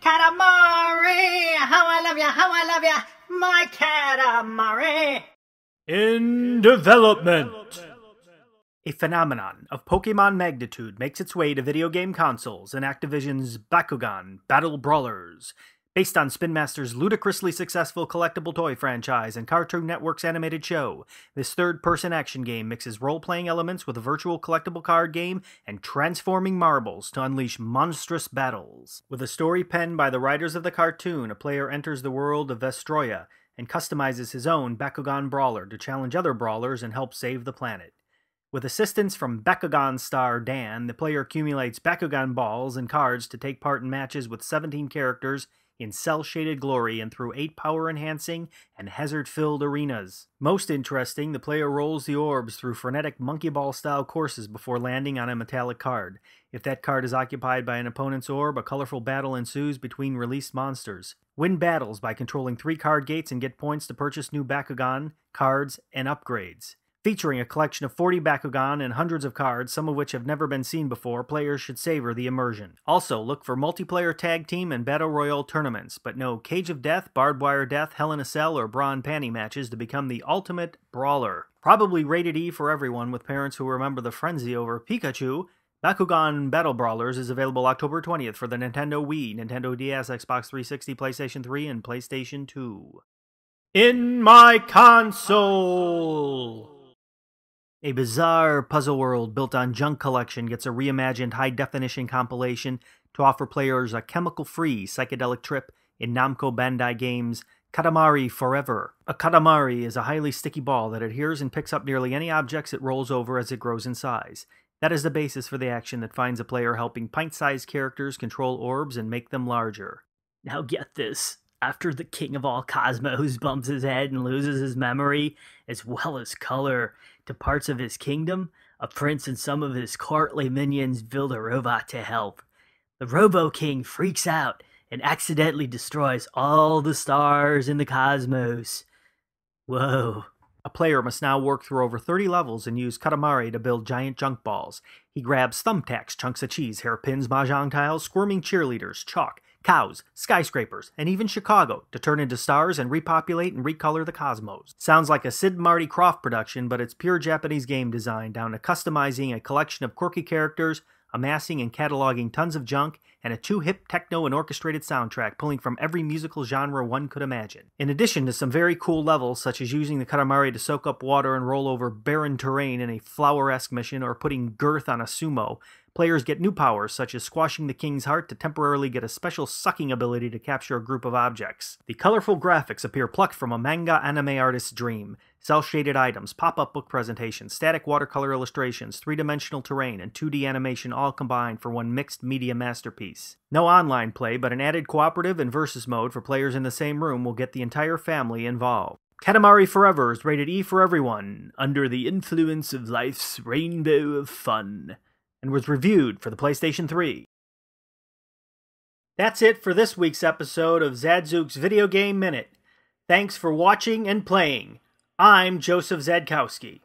Katamari! How I love ya, how I love ya, my Katamari! In development! A phenomenon of Pokemon magnitude makes its way to video game consoles in Activision's Bakugan Battle Brawlers. Based on Spin Master's ludicrously successful collectible toy franchise and Cartoon Network's animated show, this third-person action game mixes role-playing elements with a virtual collectible card game and transforming marbles to unleash monstrous battles. With a story penned by the writers of the cartoon, a player enters the world of Vestroya and customizes his own Bakugan brawler to challenge other brawlers and help save the planet. With assistance from Bakugan star Dan, the player accumulates Bakugan balls and cards to take part in matches with 17 characters in cel-shaded glory and through 8 power-enhancing and hazard-filled arenas. Most interesting, the player rolls the orbs through frenetic monkey ball-style courses before landing on a metallic card. If that card is occupied by an opponent's orb, a colorful battle ensues between released monsters. Win battles by controlling 3 card gates and get points to purchase new Bakugan, cards, and upgrades. Featuring a collection of 40 Bakugan and hundreds of cards, some of which have never been seen before, players should savor the immersion. Also, look for multiplayer tag team and battle royale tournaments, but no Cage of Death, Barbed Wire Death, Hell in a Cell, or Bra and Panty matches to become the ultimate brawler. Probably rated E for everyone with parents who remember the frenzy over Pikachu, Bakugan Battle Brawlers is available October 20th for the Nintendo Wii, Nintendo DS, Xbox 360, PlayStation 3, and PlayStation 2. In my console! A bizarre puzzle world built on Junk Collection gets a reimagined high-definition compilation to offer players a chemical-free psychedelic trip in Namco Bandai Games' Katamari Forever. A Katamari is a highly sticky ball that adheres and picks up nearly any objects it rolls over as it grows in size. That is the basis for the action that finds a player helping pint-sized characters control orbs and make them larger. Now get this. After the king of all cosmos bumps his head and loses his memory, as well as color, to parts of his kingdom, a prince and some of his courtly minions build a robot to help. The Robo-King freaks out and accidentally destroys all the stars in the cosmos. Whoa. A player must now work through over 30 levels and use Katamari to build giant junk balls. He grabs thumbtacks, chunks of cheese, hairpins, mahjong tiles, squirming cheerleaders, chalk, cows, skyscrapers, and even Chicago to turn into stars and repopulate and recolor the cosmos. Sounds like a Sid Marty Krofft production, but it's pure Japanese game design down to customizing a collection of quirky characters, amassing and cataloging tons of junk, and a too-hip techno and orchestrated soundtrack pulling from every musical genre one could imagine. In addition to some very cool levels, such as using the Katamari to soak up water and roll over barren terrain in a flower-esque mission or putting girth on a sumo, players get new powers such as squashing the king's heart to temporarily get a special sucking ability to capture a group of objects. The colorful graphics appear plucked from a manga anime artist's dream. Cel-shaded items, pop-up book presentations, static watercolor illustrations, three-dimensional terrain, and 2D animation all combined for one mixed media masterpiece. No online play, but an added cooperative and versus mode for players in the same room will get the entire family involved. Katamari Forever is rated E for everyone, under the influence of life's rainbow of fun, and was reviewed for the PlayStation 3. That's it for this week's episode of Zadzooks Video Game Minute. Thanks for watching and playing. I'm Joseph Zadkowski.